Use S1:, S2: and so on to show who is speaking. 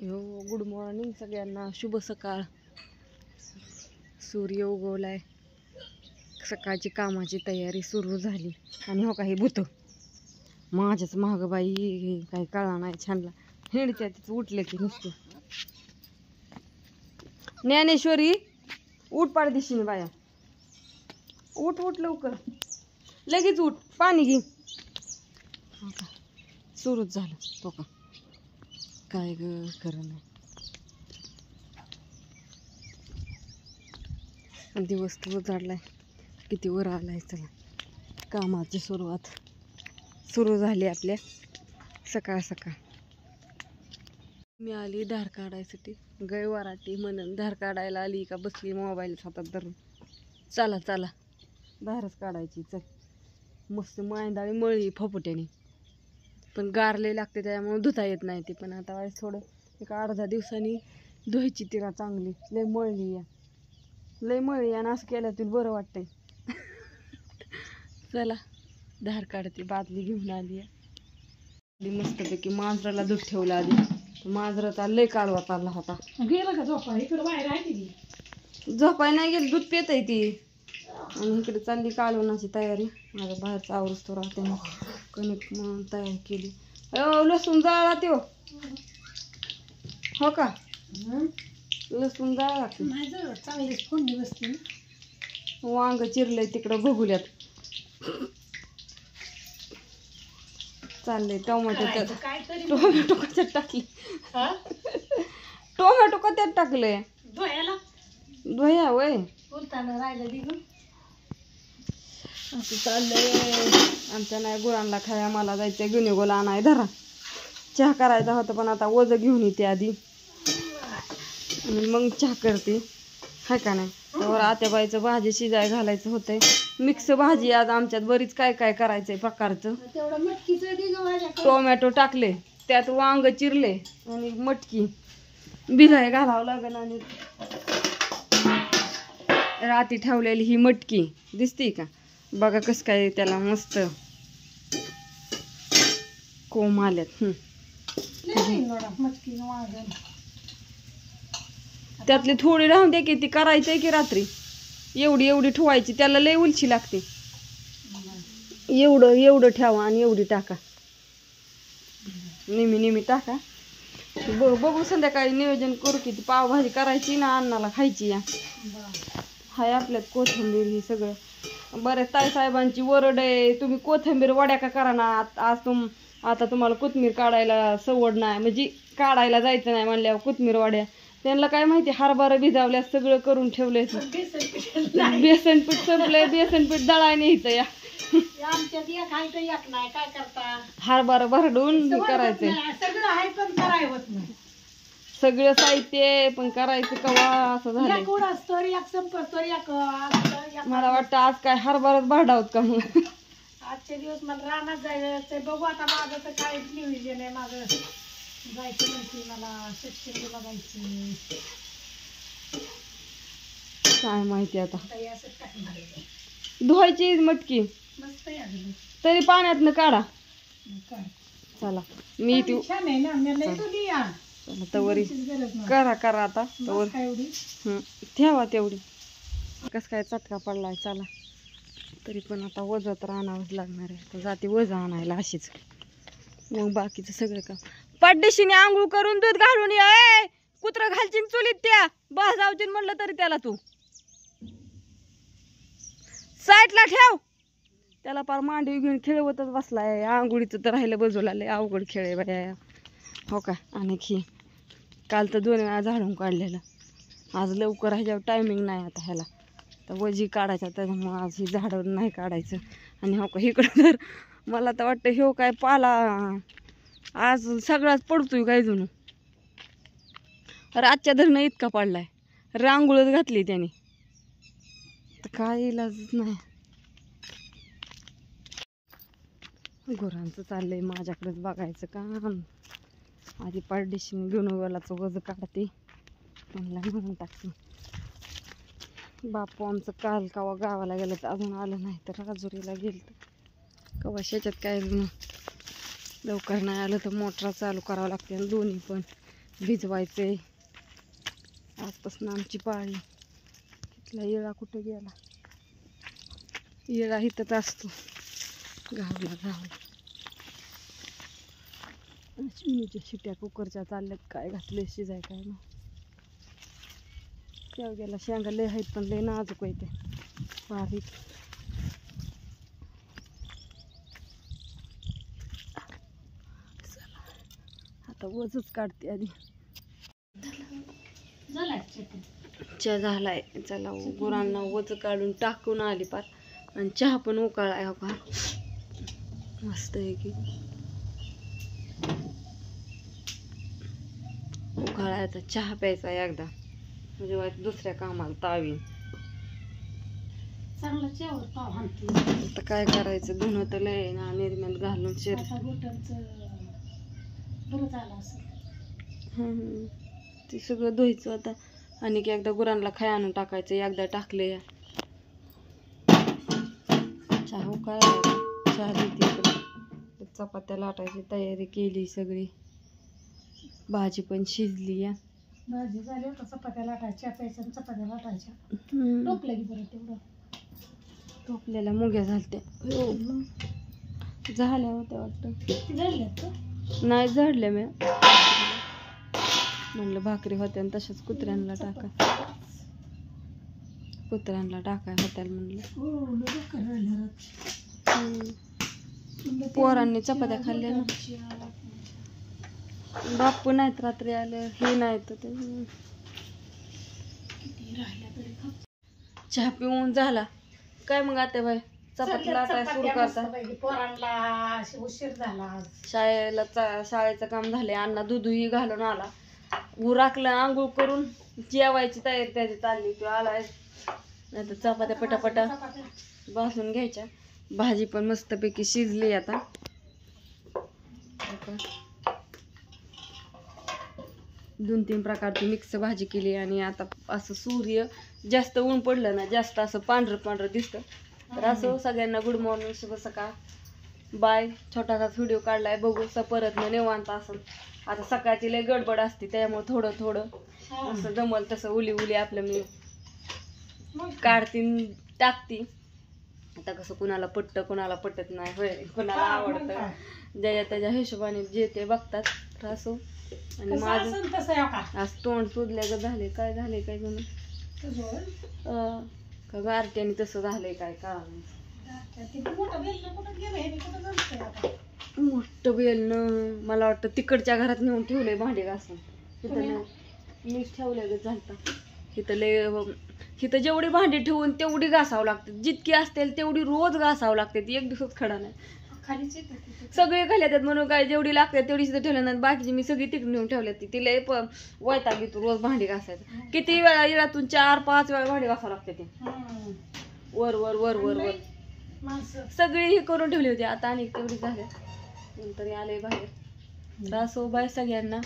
S1: Good morning सगळ्यांना, शुभ सकाळ. सूर्य उगवलाय, सकाळची कामाची तयारी सुरू झाली. आणि हो काही भूत माझ्याच माग बाई काही कळा नाही छानला हिंडत्या तिथं उठले की नुसतं. ज्ञानेश्वरी उठ पाडदिशीने बाया, उठ उठ लवकर, लगेच उठ, पाणी घे. सुरूच झालं तो का काय ग खरं नाही. दिवस तर उजाडलाय, किती वर आलाय. चला कामाची सुरुवात सुरू झाली आपल्या सकाळ सकाळ. मी आली धार काढायसाठी, गाय वराटी म्हणून धार काढायला आली का बसली मोबाईल हातात धरून. चला चला धारच काढायची. चल मस्त मांदाळी मळी फपुट्याने, पण गारले लागते त्यामुळे धुता येत नाही ती. पण आता वाईस थोडं एक अर्धा दिवसांनी धुवायची तिला चांगली. लय मळली या, लय मळली आणि असं केलं तुला बरं वाटतंय. चला धार काढते. बादली घेऊन आली आहे मस्तपैकी. मांजराला दूध ठेवलं आधी, मांजराचा लय कालवा चालला होता.
S2: गेलं का झोपा? इकडं बाहेर आहे ती
S1: झोपाय नाही गेली, दूध पित आहे ती. आणि इकडे चालली कालवणाची तयारी. माझ्या बाहेरचा आवरूच तो राहते, कणिक म्हणून तयार केली. लसूण जाळा त्यो हो का, लसूण जाळा
S2: चांगली फोडणी बसते.
S1: वांग चिरलंय तिकडं बघूल्यात. चाललंय टोमॅटो टोमॅटो कशात टाकले, टोमॅटो कशात टाकले धोया वय
S2: बोलताना राहिलं दिगून.
S1: असं चाललंय आमच्या. नाही गुरांना खाया, मला जायचं घेऊन गोला आणाय. धरा चहा करायचा होता पण आता वज घेऊन येते आधी आणि मग चहा करते, हाय का नाही. त्यावर आत्याबाईचं भाजी शिजाय घालायचं होतंय. मिक्स भाजी आज आमच्यात, बरीच काय काय करायचंय प्रकारचं. टोमॅटो टाकले त्यात, वांग चिरले आणि मटकी भिजाय घालावं लागेल. आणि राती ठेवलेली ही मटकी दिसते का बघा, कसं काय त्याला मस्त कोंब आल्यात. त्यातली थोडी राहून द्या की, ती करायचंय की रात्री. एवढी एवढी ठेवायची, त्याला लय उलशी लागते. एवढं एवढं ठेवा आणि एवढी टाका, नेहमी नेहमी टाका. बघू संध्याकाळी नियोजन करू की ती पावभाजी करायची ना अन्नाला खायची. या हाय आपल्यात कोथिंबीर ही सगळं. बऱ्याच ताईसाहेबांची वरड आहे, तुम्ही कोथिंबीर वड्या का करा ना. आता तुम्हाला कोथिंबीर काढायला सवड नाही, म्हणजे काढायला जायचं नाही म्हणल्यावर कोथिंबीर वड्या. त्यांना काय माहिती, हरभरा भिजावल्या सगळं करून ठेवलंय. बेसन पीठ संपलंय, बेसन पीठ दळाय न्यायचं. या हरभरा भरडून करायचंय. सगळं साहित्य पण करायचं कवा असं झालं. मला वाटतं आज काय हरभराच भरडावत का मग.
S2: आजचे दिवस मला रानात जायचं. बघू आता माझं तर काय नियोजन आहे. माझं जायचं म्हणते, मला शिक्षण बघायचं
S1: काय माहिती. आता धुवायची मटकी
S2: मस्त
S1: तरी पाण्यातनं काढा. चला मी ती तवरी करा करा आता तवर ठेवा तेवढी. कस काय चटका पडलाय. चला तरी पण आता वज तर आणावंच लागणार आहे. तर जाते वज आणायला अशीच, मग बाकीचं सगळं काम. पड्डीशीने आंघोळ करून दूध घालून ये. कुत्र घालचीन चुलीत त्या बस जावचीन म्हणलं तरी त्याला तू साईडला ठेव. त्याला पार मांडवी घेऊन खेळवतच बसलाय. आंघोळीचं तर राहिलं बाजूला, लय अवघड खेळ आहे बाया हो का. आणि ही काल तर 2 वेळा झाडून काढलेलं. आज लवकर ह्याच्यावर टायमिंग नाही आता ह्याला, तर वजी काढायचा त्याच्यामुळं आज ही झाडं नाही काढायचं. आणि हो का इकडं तर मला तर वाटतं ह्यो काय पाला आज सगळाच पडतोय काय जणू. रातच्या धरणं इतका पडलाय, रांगोळच घातली त्याने, तर काय इलाजच नाही. गुरांचं चाललंय माझ्याकडेच बघायचं काम. आधी पारडिशीने घेऊन वेलाचं वज काढते, त्यांना म्हणून टाकते. बापू आमचं काल कवा गावाला गेलं तर अजून आलं नाही, तर राजुरीला गेलं कवा शेतात काय लवकर नाही आलं तर मोटरा चालू करावं लागते. आणि दोन्ही पण भिजवायचे. आजपासून आमची पाळी. इथला येळा कुठे गेला? येळा इथंच असतो गावला गावला. चिमणीच्या शिट्या कुकरच्या चालल्यात. काय घातले शिजाय काय ना. त्या गेला शेंगा लय आहेत पण लय नाजूक आहे ते बारीक. आता वजच काढते आधी. चहा झालाय. चला गुरांना वज काढून टाकून आली पार. आणि चहा पण उकाळाय हो का मस्त आहे की. उकाळायचा चहा प्यायचा एकदा म्हणजे वाईट दुसऱ्या कामाला तावीन.
S2: चांगला चहावर पाव हाणते.
S1: आता काय करायचं धुणं तर लय ना निर्म्यात घालून शिर.
S2: बरं झालं असं.
S1: ते सगळं धुयचं आता. आणि एकदा गुरांना खाय आणून टाकायचं. एकदा टाकले चहा उकाळायला. चहा देते इकडे. चपात्या लाटायची तयारी केली सगळी. भाजी पण शिजली या.
S2: भाजी झाली होता. चपात्या लाटायच्या प्यायच्या चपात्या लाटायच्या. टोपलं की बरं तेवढं.
S1: टोपल्याला मुग्या झालत्या. झाल्या होत्या वाटतं.
S2: झाल्यात
S1: नाही झडल्या मी. म्हणलं भाकरी होत्या आणि तशाच कुत्र्यांना टाका. कुत्र्यांना टाकाय होत्या म्हणलं. पोरांनी चपात्या खाल्ल्या ना. बापू नाहीत रात्री आले. हे नाहीत ते. चहा पिऊन झाला काय मग आता बाई चपाती लाटाय सुरू करता.
S2: पोरांना उशीर झाला.
S1: शाळेचं काम झाले. अण्णा दूधही घालून आला. उराकलं आंघोळ करून जेवायची तयारी त्याची चालली. तो आलाय नाही तर चपात्या पटापटा भाजून घ्यायच्या. भाजी पण मस्तपैकी शिजली आता. 2-3 प्रकारची मिक्स भाजी केली. आणि आता असं सूर्य जास्त ऊन पडलं ना जास्त असं पांढरं पांढरं दिसतं. तर असं सगळ्यांना गुड मॉर्निंग शुभ सकाळ बाय. छोटासाच व्हिडिओ काढलाय. बघू परत निवांत असं. आता सकाळची लय गडबड असते त्यामुळे थोडं थोडं असं जमल तसं उली उली आपलं मी काढती टाकती. आता कसं कुणाला पटतं कुणाला पटत नाही होय. कुणाला आवडतं ज्याच्या त्याच्या हिशोबाने जे ते बघतात. तर असो. आणि माझं आज तोंड सुजल्या झाले. काय झाले काय जण का गारट्याने तसं झालंय काय का मोठं बेलनं. मला वाटतं तिकडच्या घरात नेऊन ठेवलंय भांडी घासून. तिथं मीच ठेवलंय झालता. इथं लय इथं जेवढी भांडी ठेवून तेवढी घासावं लागते. जितकी असतील तेवढी रोज घासावं लागते. एक दिवस खडा नाही. सगळे खाली येतात म्हणून काय जेवढी लागते तेवढी तिथं ठेवल्या नाही. बाकीची मी सगळी तिकडे नेऊन ठेवली. तिला वैताग येतो रोज भांडी घासायचं. किती वेळा येळातून 4-5 वेळा भांडी घासावं लागते. ते वर वर वर वर वर सगळी हे करून ठेवली होती. आता आणि तेवढी झाल्या नंतर आले बाहेर. तर असो बाय सगळ्यांना.